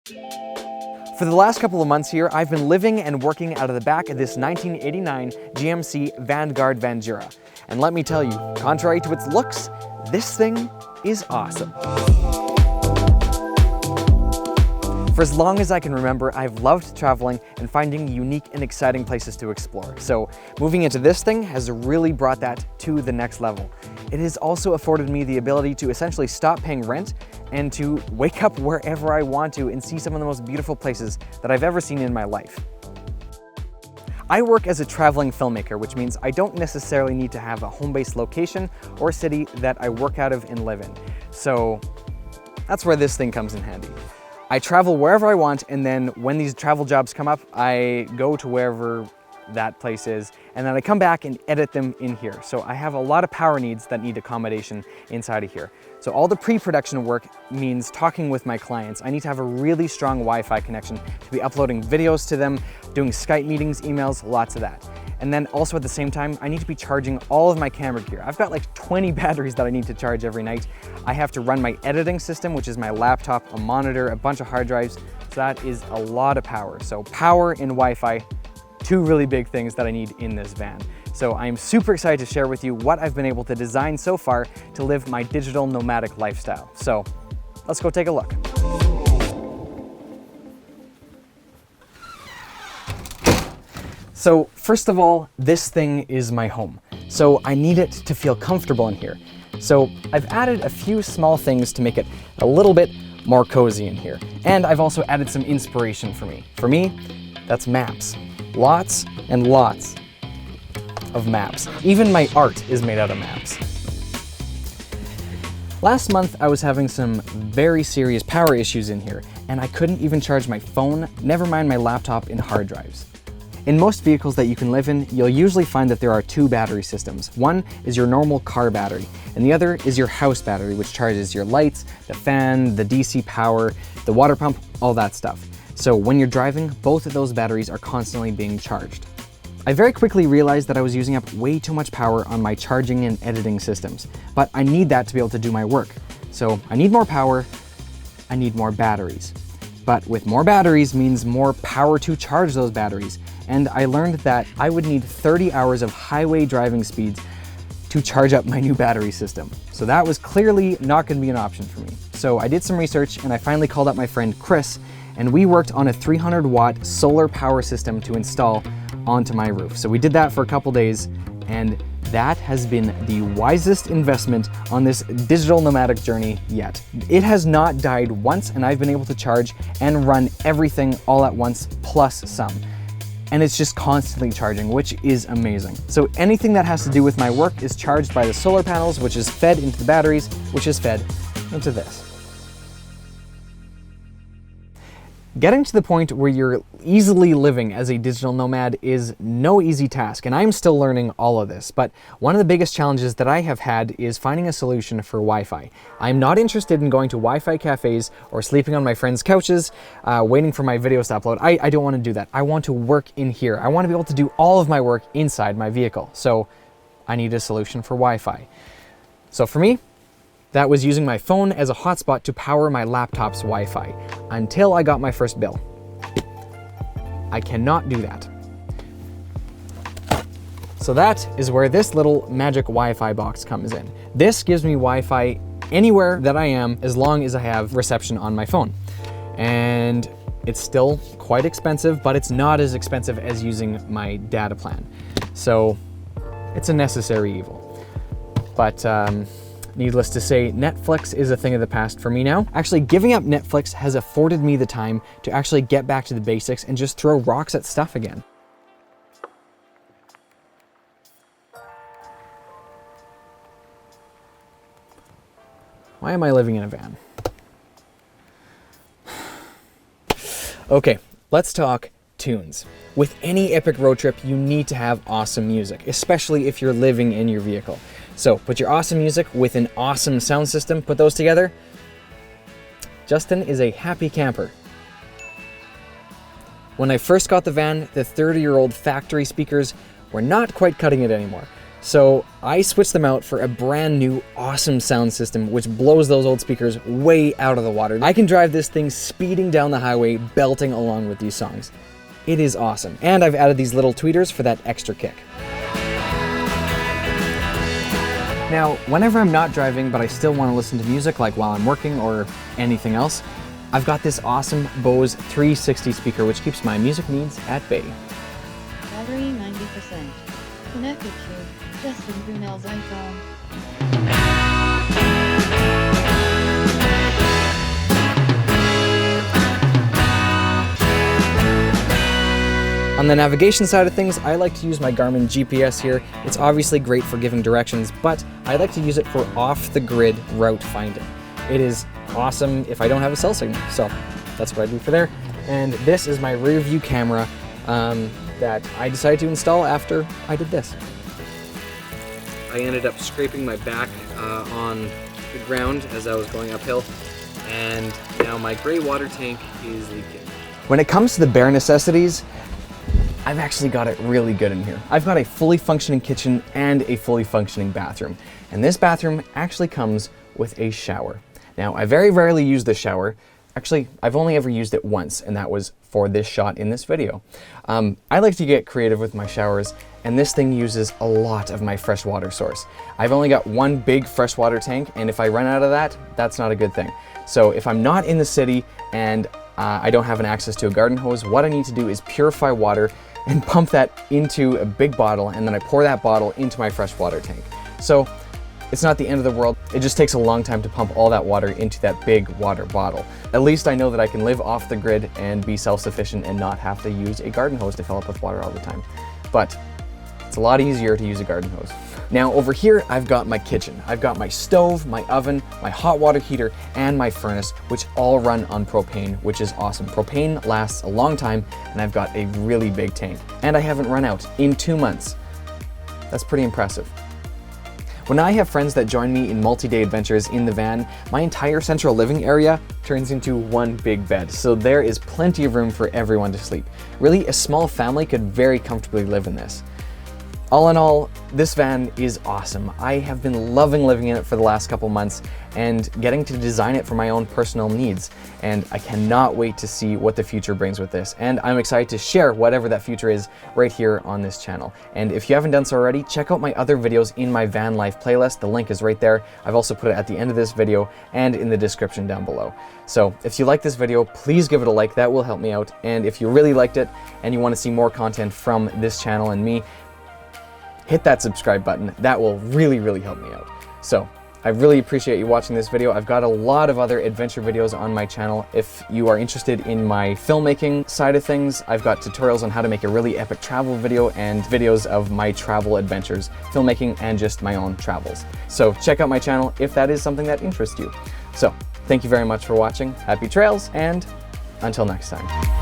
For the last couple of months here, I've been living and working out of the back of this 1989 GMC Vanguard Vandura. And let me tell you, contrary to its looks, this thing is awesome. For as long as I can remember, I've loved traveling and finding unique and exciting places to explore. So moving into this thing has really brought that to the next level. It has also afforded me the ability to essentially stop paying rent and to wake up wherever I want to and see some of the most beautiful places that I've ever seen in my life. I work as a traveling filmmaker, which means I don't necessarily need to have a home-based location or city that I work out of and live in. So that's where this thing comes in handy. I travel wherever I want, and then when these travel jobs come up, I go to wherever that place is, and then I come back and edit them in here. So I have a lot of power needs that need accommodation inside of here. So all the pre-production work means talking with my clients. I need to have a really strong Wi-Fi connection to be uploading videos to them, doing Skype meetings, emails, lots of that. And then also at the same time, I need to be charging all of my camera gear. I've got like 20 batteries that I need to charge every night. I have to run my editing system, which is my laptop, a monitor, a bunch of hard drives. So that is a lot of power. So power and Wi-Fi, two really big things that I need in this van. So I'm super excited to share with you what I've been able to design so far to live my digital nomadic lifestyle. So let's go take a look. So first of all, this thing is my home. So I need it to feel comfortable in here. So I've added a few small things to make it a little bit more cozy in here. And I've also added some inspiration for me. For me, that's maps. Lots and lots of maps. Even my art is made out of maps. Last month, I was having some very serious power issues in here, and I couldn't even charge my phone, never mind my laptop and hard drives. In most vehicles that you can live in, you'll usually find that there are two battery systems. One is your normal car battery, and the other is your house battery, which charges your lights, the fan, the DC power, the water pump, all that stuff. So when you're driving, both of those batteries are constantly being charged. I very quickly realized that I was using up way too much power on my charging and editing systems, but I need that to be able to do my work. So I need more power, I need more batteries. But with more batteries means more power to charge those batteries. And I learned that I would need 30 hours of highway driving speeds to charge up my new battery system. So that was clearly not going to be an option for me. So I did some research and I finally called up my friend Chris, and we worked on a 300-watt solar power system to install onto my roof. So we did that for a couple days, and that has been the wisest investment on this digital nomadic journey yet. It has not died once, and I've been able to charge and run everything all at once, plus some. And it's just constantly charging, which is amazing. So anything that has to do with my work is charged by the solar panels, which is fed into the batteries, which is fed into this. Getting to the point where you're easily living as a digital nomad is no easy task, and I'm still learning all of this. But one of the biggest challenges that I have had is finding a solution for Wi-Fi. I'm not interested in going to Wi-Fi cafes or sleeping on my friends' couches, waiting for my videos to upload. I don't want to do that. I want to work in here. I want to be able to do all of my work inside my vehicle. So I need a solution for Wi-Fi. So for me, that was using my phone as a hotspot to power my laptop's Wi-Fi until I got my first bill. I cannot do that. So that is where this little magic Wi-Fi box comes in. This gives me Wi-Fi anywhere that I am as long as I have reception on my phone. And it's still quite expensive, but it's not as expensive as using my data plan. So it's a necessary evil. But needless to say, Netflix is a thing of the past for me now. Actually, giving up Netflix has afforded me the time to actually get back to the basics and just throw rocks at stuff again. Why am I living in a van? Okay, let's talk tunes. With any epic road trip, you need to have awesome music, especially if you're living in your vehicle. So put your awesome music with an awesome sound system, put those together. Justin is a happy camper. When I first got the van, the 30-year-old factory speakers were not quite cutting it anymore. So I switched them out for a brand new awesome sound system which blows those old speakers way out of the water. I can drive this thing speeding down the highway belting along with these songs. It is awesome. And I've added these little tweeters for that extra kick. Now, whenever I'm not driving but I still want to listen to music, like while I'm working or anything else, I've got this awesome Bose 360 speaker which keeps my music needs at bay. Battery 90%. Connected to Justin Brunel's iPhone. On the navigation side of things, I like to use my Garmin GPS here. It's obviously great for giving directions, but I like to use it for off-the-grid route finding. It is awesome if I don't have a cell signal, so that's what I do for there. And this is my rear view camera that I decided to install after I did this. I ended up scraping my back on the ground as I was going uphill, and now my gray water tank is leaking. When it comes to the bare necessities, I've actually got it really good in here. I've got a fully functioning kitchen and a fully functioning bathroom. And this bathroom actually comes with a shower. Now, I very rarely use the shower. Actually, I've only ever used it once, and that was for this shot in this video. I like to get creative with my showers, and this thing uses a lot of my fresh water source. I've only got one big freshwater tank, and if I run out of that, that's not a good thing. So if I'm not in the city and I don't have an access to a garden hose, what I need to do is purify water and pump that into a big bottle, and then I pour that bottle into my freshwater tank. So it's not the end of the world. It just takes a long time to pump all that water into that big water bottle. At least I know that I can live off the grid and be self-sufficient and not have to use a garden hose to fill up with water all the time. But it's a lot easier to use a garden hose. Now over here, I've got my kitchen. I've got my stove, my oven, my hot water heater, and my furnace, which all run on propane, which is awesome. Propane lasts a long time, and I've got a really big tank. And I haven't run out in 2 months. That's pretty impressive. When I have friends that join me in multi-day adventures in the van, my entire central living area turns into one big bed, so there is plenty of room for everyone to sleep. Really, a small family could very comfortably live in this. All in all, this van is awesome. I have been loving living in it for the last couple months and getting to design it for my own personal needs. And I cannot wait to see what the future brings with this. And I'm excited to share whatever that future is right here on this channel. And if you haven't done so already, check out my other videos in my van life playlist. The link is right there. I've also put it at the end of this video and in the description down below. So if you like this video, please give it a like. That will help me out. And if you really liked it and you want to see more content from this channel and me, hit that subscribe button. That will really, really help me out. So I really appreciate you watching this video. I've got a lot of other adventure videos on my channel. If you are interested in my filmmaking side of things, I've got tutorials on how to make a really epic travel video and videos of my travel adventures, filmmaking, and just my own travels. So check out my channel if that is something that interests you. So thank you very much for watching. Happy trails, and until next time.